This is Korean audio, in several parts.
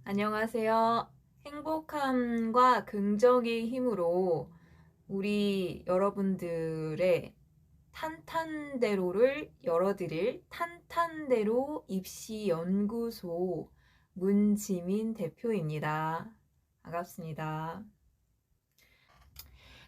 안녕하세요. 행복함과 긍정의 힘으로 우리 여러분들의 탄탄대로를 열어드릴 탄탄대로 입시연구소 문지민 대표입니다. 반갑습니다.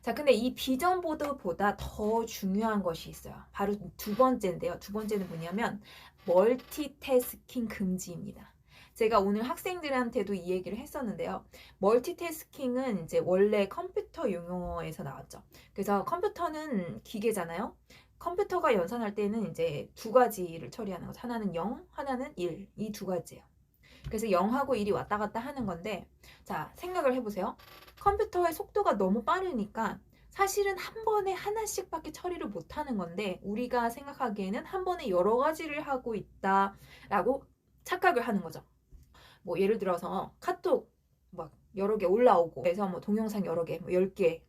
자, 근데 이 비전보드보다 더 중요한 것이 있어요. 바로 두 번째인데요. 두 번째는 뭐냐면 멀티태스킹 금지입니다. 제가 오늘 학생들한테도 이 얘기를 했었는데요. 멀티태스킹은 이제 원래 컴퓨터 용어에서 나왔죠. 그래서 컴퓨터는 기계잖아요. 컴퓨터가 연산할 때는 이제 두 가지를 처리하는 거죠. 하나는 0, 하나는 1. 이 두 가지예요. 그래서 0하고 1이 왔다 갔다 하는 건데, 자, 생각을 해보세요. 컴퓨터의 속도가 너무 빠르니까 사실은 한 번에 하나씩밖에 처리를 못 하는 건데, 우리가 생각하기에는 한 번에 여러 가지를 하고 있다라고 착각을 하는 거죠. 뭐 예를 들어서 카톡 막 여러 개 올라오고, 그래서 뭐 동영상 여러 개, 뭐 10개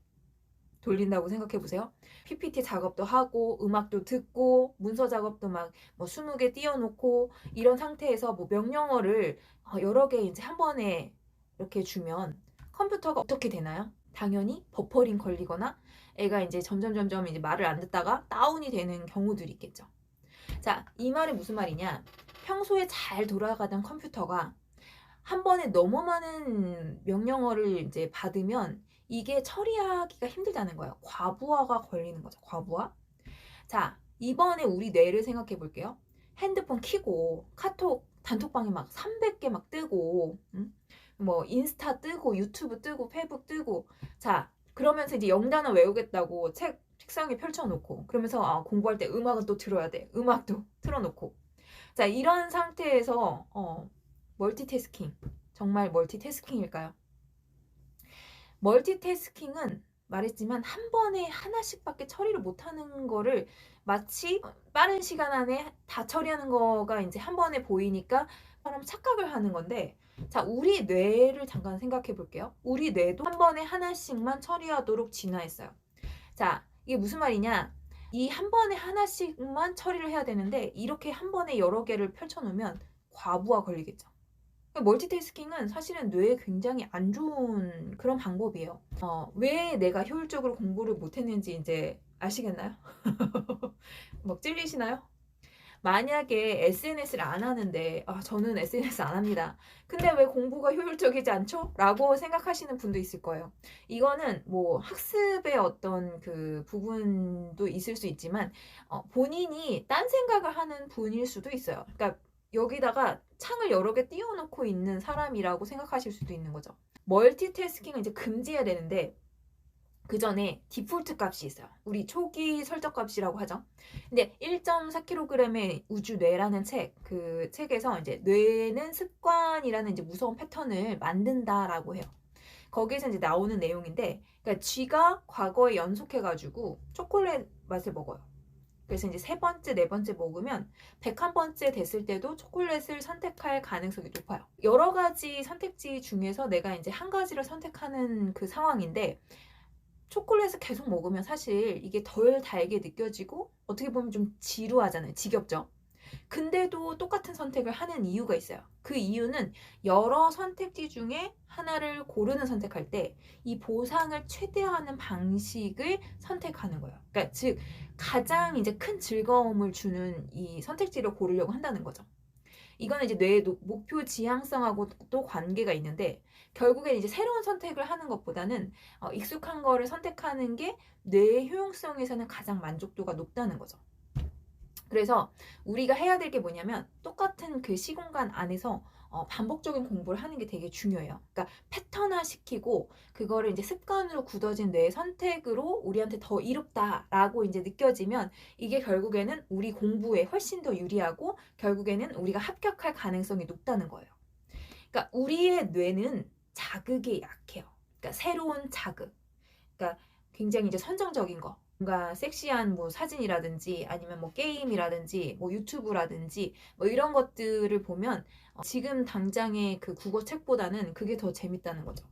돌린다고 생각해 보세요. PPT 작업도 하고 음악도 듣고 문서 작업도 막 뭐 20개 띄워놓고 이런 상태에서 뭐 명령어를 여러 개 이제 한 번에 이렇게 주면 컴퓨터가 어떻게 되나요? 당연히 버퍼링 걸리거나 애가 이제 점점 이제 말을 안 듣다가 다운이 되는 경우들이 있겠죠. 자, 이 말이 무슨 말이냐? 평소에 잘 돌아가던 컴퓨터가 한 번에 너무 많은 명령어를 이제 받으면 이게 처리하기가 힘들다는 거예요. 과부하가 걸리는 거죠. 과부하. 자, 이번에 우리 뇌를 생각해 볼게요. 핸드폰 키고 카톡 단톡방에 막 300개 막 뜨고 뭐 인스타 뜨고 유튜브 뜨고 페이북 뜨고 자, 그러면서 이제 영단어 외우겠다고 책상에 펼쳐놓고 그러면서 공부할 때 음악은 또 들어야 돼. 음악도 틀어놓고 자, 이런 상태에서 멀티태스킹 정말 멀티태스킹일까요? 멀티태스킹은 말했지만 한 번에 하나씩밖에 처리를 못하는 거를 마치 빠른 시간 안에 다 처리하는 거가 이제 한 번에 보이니까 사람 착각을 하는 건데 자, 우리 뇌를 잠깐 생각해 볼게요. 우리 뇌도 한 번에 하나씩만 처리하도록 진화했어요. 자, 이게 무슨 말이냐? 이 한 번에 하나씩만 처리를 해야 되는데 이렇게 한 번에 여러 개를 펼쳐놓으면 과부하 걸리겠죠. 멀티태스킹은 사실은 뇌에 굉장히 안 좋은 그런 방법이에요. 왜 내가 효율적으로 공부를 못했는지 이제 아시겠나요? 막 찔리시나요? 만약에 SNS를 안 하는데, 저는 SNS 안 합니다. 근데 왜 공부가 효율적이지 않죠? 라고 생각하시는 분도 있을 거예요. 이거는 뭐 학습의 어떤 그 부분도 있을 수 있지만, 본인이 딴 생각을 하는 분일 수도 있어요. 그러니까 여기다가 창을 여러 개 띄워놓고 있는 사람이라고 생각하실 수도 있는 거죠. 멀티태스킹을 이제 금지해야 되는데, 그 전에 디폴트 값이 있어요. 우리 초기 설정 값이라고 하죠. 근데 1.4kg의 우주 뇌라는 그 책에서 이제 뇌는 습관이라는 이제 무서운 패턴을 만든다라고 해요. 거기에서 이제 나오는 내용인데, 그러니까 쥐가 과거에 연속해가지고 초콜릿 맛을 먹어요. 그래서 이제 세 번째, 네 번째 먹으면 101번째 됐을 때도 초콜릿을 선택할 가능성이 높아요. 여러 가지 선택지 중에서 내가 이제 한 가지를 선택하는 그 상황인데, 초콜릿을 계속 먹으면 사실 이게 덜 달게 느껴지고 어떻게 보면 좀 지루하잖아요. 지겹죠. 근데도 똑같은 선택을 하는 이유가 있어요. 그 이유는 여러 선택지 중에 하나를 고르는 선택할 때 이 보상을 최대화하는 방식을 선택하는 거예요. 그러니까 즉 가장 이제 큰 즐거움을 주는 이 선택지를 고르려고 한다는 거죠. 이거는 이제 뇌의 목표 지향성하고 또 관계가 있는데 결국엔 이제 새로운 선택을 하는 것보다는 익숙한 거를 선택하는 게 뇌의 효용성에서는 가장 만족도가 높다는 거죠. 그래서 우리가 해야 될 게 뭐냐면 똑같은 그 시공간 안에서 반복적인 공부를 하는 게 되게 중요해요. 그러니까 패턴화 시키고 그거를 이제 습관으로 굳어진 뇌의 선택으로 우리한테 더 이롭다라고 이제 느껴지면 이게 결국에는 우리 공부에 훨씬 더 유리하고 결국에는 우리가 합격할 가능성이 높다는 거예요. 그러니까 우리의 뇌는 자극에 약해요. 그러니까 새로운 자극. 그러니까 굉장히 이제 선정적인 거. 뭔가 섹시한 뭐 사진이라든지 아니면 뭐 게임이라든지 뭐 유튜브라든지 뭐 이런 것들을 보면 지금 당장의 그 국어 책보다는 그게 더 재밌다는 거죠.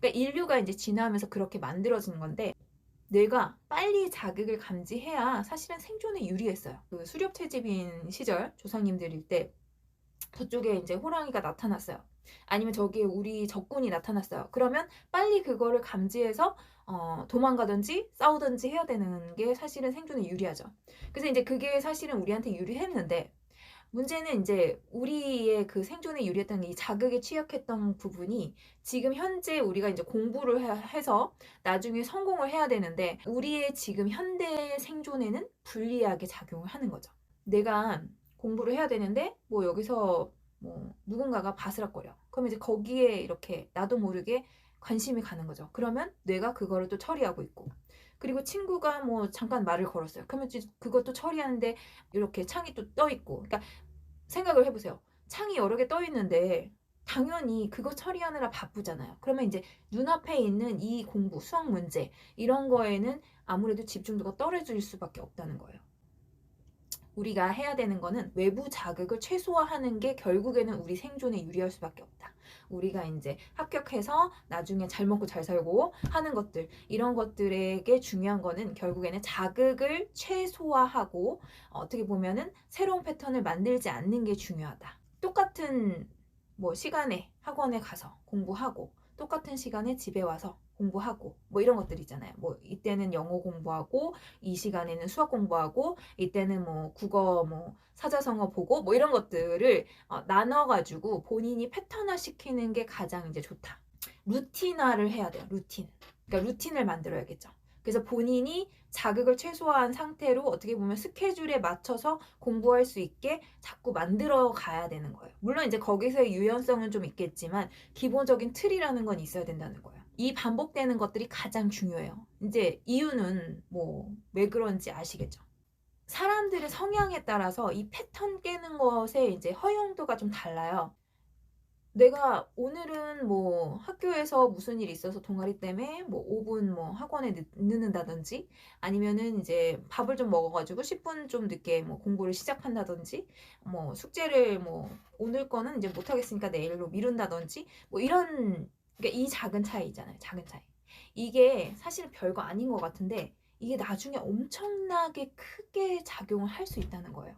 그러니까 인류가 이제 진화하면서 그렇게 만들어진 건데 뇌가 빨리 자극을 감지해야 사실은 생존에 유리했어요. 그 수렵 채집인 시절 조상님들일 때 저쪽에 이제 호랑이가 나타났어요. 아니면 저기에 우리 적군이 나타났어요. 그러면 빨리 그거를 감지해서 도망가든지 싸우든지 해야 되는 게 사실은 생존에 유리하죠. 그래서 이제 그게 사실은 우리한테 유리했는데, 문제는 이제 우리의 그 생존에 유리했던 이 자극에 취약했던 부분이 지금 현재 우리가 이제 공부를 해서 나중에 성공을 해야 되는데, 우리의 지금 현대 생존에는 불리하게 작용을 하는 거죠. 내가 공부를 해야 되는데 뭐 여기서 뭐 누군가가 바스락거려. 그럼 이제 거기에 이렇게 나도 모르게 관심이 가는 거죠. 그러면 뇌가 그거를 또 처리하고 있고. 그리고 친구가 뭐 잠깐 말을 걸었어요. 그러면 그것도 처리하는데 이렇게 창이 또 떠 있고. 그러니까 생각을 해보세요. 창이 여러 개 떠 있는데 당연히 그거 처리하느라 바쁘잖아요. 그러면 이제 눈앞에 있는 이 공부, 수학 문제 이런 거에는 아무래도 집중도가 떨어질 수밖에 없다는 거예요. 우리가 해야 되는 거는 외부 자극을 최소화하는 게 결국에는 우리 생존에 유리할 수밖에 없다. 우리가 이제 합격해서 나중에 잘 먹고 잘 살고 하는 것들, 이런 것들에게 중요한 거는 결국에는 자극을 최소화하고 어떻게 보면은 새로운 패턴을 만들지 않는 게 중요하다. 똑같은 뭐 시간에 학원에 가서 공부하고 똑같은 시간에 집에 와서 공부하고 뭐 이런 것들 있잖아요. 뭐 이때는 영어 공부하고 이 시간에는 수학 공부하고 이때는 뭐 국어 뭐 사자성어 보고 뭐 이런 것들을 나눠가지고 본인이 패턴화 시키는 게 가장 이제 좋다. 루틴화를 해야 돼요. 루틴. 그러니까 루틴을 만들어야겠죠. 그래서 본인이 자극을 최소화한 상태로 어떻게 보면 스케줄에 맞춰서 공부할 수 있게 자꾸 만들어 가야 되는 거예요. 물론 이제 거기서의 유연성은 좀 있겠지만 기본적인 틀이라는 건 있어야 된다는 거예요. 이 반복되는 것들이 가장 중요해요. 이제 이유는 뭐 왜 그런지 아시겠죠? 사람들의 성향에 따라서 이 패턴 깨는 것에 이제 허용도가 좀 달라요. 내가 오늘은 뭐 학교에서 무슨 일이 있어서 동아리 때문에 뭐 5분 뭐 학원에 늦는다든지 아니면은 이제 밥을 좀 먹어가지고 10분 좀 늦게 뭐 공부를 시작한다든지 뭐 숙제를 뭐 오늘 거는 이제 못하겠으니까 내일로 미룬다든지 뭐 이런, 그러니까 이 작은 차이잖아요. 작은 차이. 이게 사실 별거 아닌 것 같은데 이게 나중에 엄청나게 크게 작용을 할 수 있다는 거예요.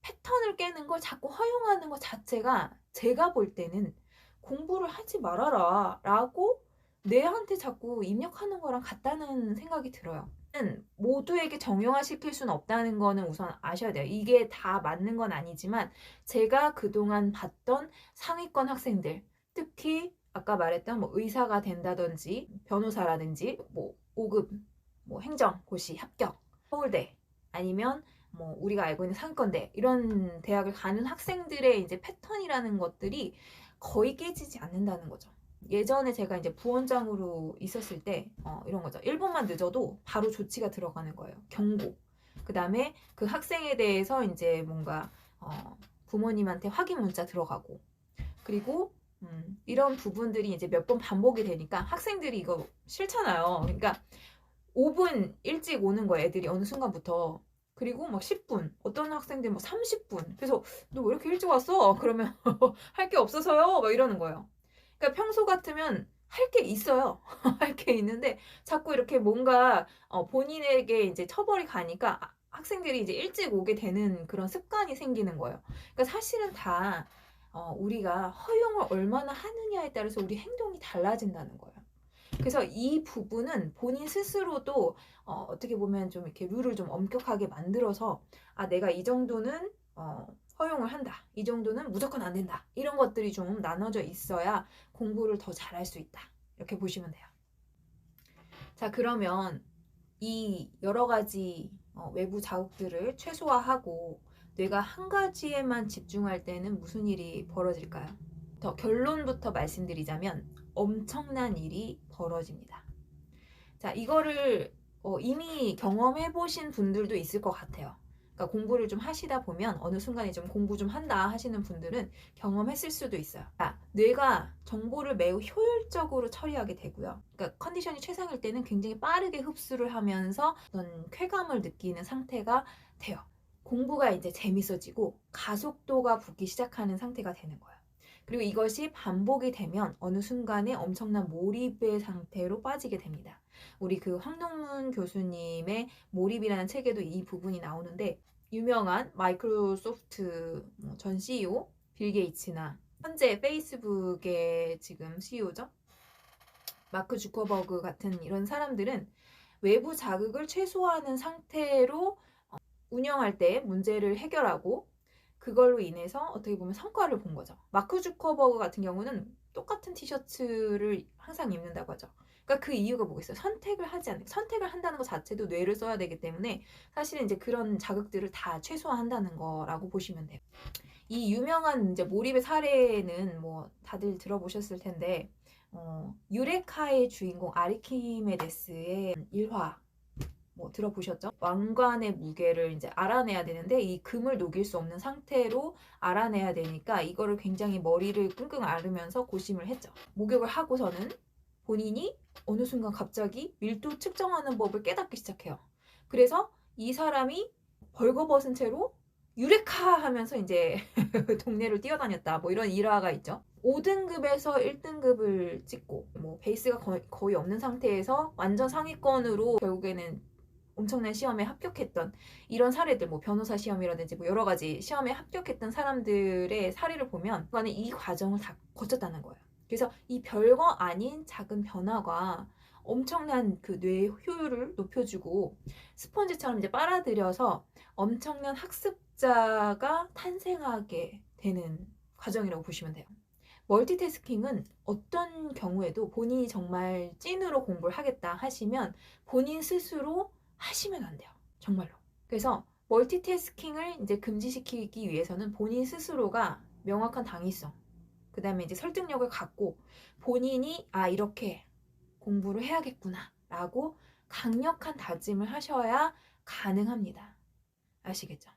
패턴을 깨는 걸 자꾸 허용하는 것 자체가 제가 볼 때는 공부를 하지 말아라 라고 내한테 자꾸 입력하는 거랑 같다는 생각이 들어요. 모두에게 정형화 시킬 수는 없다는 거는 우선 아셔야 돼요. 이게 다 맞는 건 아니지만 제가 그동안 봤던 상위권 학생들, 특히 아까 말했던 뭐 의사가 된다든지 변호사라든지 뭐 5급 뭐 행정고시 합격 서울대 아니면 뭐 우리가 알고 있는 상위권대 이런 대학을 가는 학생들의 이제 패턴이라는 것들이 거의 깨지지 않는다는 거죠. 예전에 제가 이제 부원장으로 있었을 때 이런 거죠. 1분만 늦어도 바로 조치가 들어가는 거예요. 경고. 그 다음에 그 학생에 대해서 이제 뭔가 부모님한테 확인 문자 들어가고, 그리고 이런 부분들이 이제 몇 번 반복이 되니까 학생들이 이거 싫잖아요. 그러니까 5분 일찍 오는 거예요. 애들이 어느 순간부터. 그리고 막 10분, 어떤 학생들 막 30분. 그래서 너 왜 이렇게 일찍 왔어? 그러면 할 게 없어서요. 막 이러는 거예요. 그러니까 평소 같으면 할 게 있어요. 할 게 있는데 자꾸 이렇게 뭔가 본인에게 이제 처벌이 가니까 학생들이 이제 일찍 오게 되는 그런 습관이 생기는 거예요. 그러니까 사실은 다 우리가 허용을 얼마나 하느냐에 따라서 우리 행동이 달라진다는 거예요. 그래서 이 부분은 본인 스스로도 어떻게 보면 좀 이렇게 룰을 좀 엄격하게 만들어서 내가 이 정도는 허용을 한다. 이 정도는 무조건 안 된다. 이런 것들이 좀 나눠져 있어야 공부를 더 잘할 수 있다. 이렇게 보시면 돼요. 자, 그러면 이 여러 가지 외부 자극들을 최소화하고 뇌가 한 가지에만 집중할 때는 무슨 일이 벌어질까요? 더 결론부터 말씀드리자면 엄청난 일이 벌어집니다. 자, 이거를 이미 경험해 보신 분들도 있을 것 같아요. 그러니까 공부를 좀 하시다 보면 어느 순간에 좀 공부 좀 한다 하시는 분들은 경험했을 수도 있어요. 자, 뇌가 정보를 매우 효율적으로 처리하게 되고요. 그러니까 컨디션이 최상일 때는 굉장히 빠르게 흡수를 하면서 어떤 쾌감을 느끼는 상태가 돼요. 공부가 이제 재밌어지고 가속도가 붙기 시작하는 상태가 되는 거예요. 그리고 이것이 반복이 되면 어느 순간에 엄청난 몰입의 상태로 빠지게 됩니다. 우리 그 황동문 교수님의 몰입이라는 책에도 이 부분이 나오는데, 유명한 마이크로소프트 전 CEO 빌 게이츠나 현재 페이스북의 지금 CEO죠. 마크 주커버그 같은 이런 사람들은 외부 자극을 최소화하는 상태로 운영할 때 문제를 해결하고 그걸로 인해서 어떻게 보면 성과를 본 거죠. 마크 주커버그 같은 경우는 똑같은 티셔츠를 항상 입는다고 하죠. 그러니까 그 이유가 뭐겠어요? 선택을 한다는 것 자체도 뇌를 써야 되기 때문에 사실은 이제 그런 자극들을 다 최소화한다는 거라고 보시면 돼요. 이 유명한 이제 몰입의 사례는 뭐 다들 들어보셨을 텐데 유레카의 주인공 아르키메데스의 일화 뭐 들어보셨죠? 왕관의 무게를 이제 알아내야 되는데 이 금을 녹일 수 없는 상태로 알아내야 되니까 이거를 굉장히 머리를 끙끙 앓으면서 고심을 했죠. 목욕을 하고서는 본인이 어느 순간 갑자기 밀도 측정하는 법을 깨닫기 시작해요. 그래서 이 사람이 벌거벗은 채로 유레카 하면서 이제 동네를 뛰어다녔다. 뭐 이런 일화가 있죠. 5등급에서 1등급을 찍고 뭐 베이스가 거의 없는 상태에서 완전 상위권으로 결국에는 엄청난 시험에 합격했던 이런 사례들, 뭐 변호사 시험이라든지 뭐 여러 가지 시험에 합격했던 사람들의 사례를 보면 그거는 이 과정을 다 거쳤다는 거예요. 그래서 이 별거 아닌 작은 변화가 엄청난 그 뇌 효율을 높여주고 스펀지처럼 이제 빨아들여서 엄청난 학습자가 탄생하게 되는 과정이라고 보시면 돼요. 멀티태스킹은 어떤 경우에도 본인이 정말 찐으로 공부를 하겠다 하시면 본인 스스로 하시면 안 돼요. 정말로. 그래서 멀티태스킹을 이제 금지시키기 위해서는 본인 스스로가 명확한 당위성, 그 다음에 이제 설득력을 갖고 본인이 이렇게 공부를 해야겠구나 라고 강력한 다짐을 하셔야 가능합니다. 아시겠죠?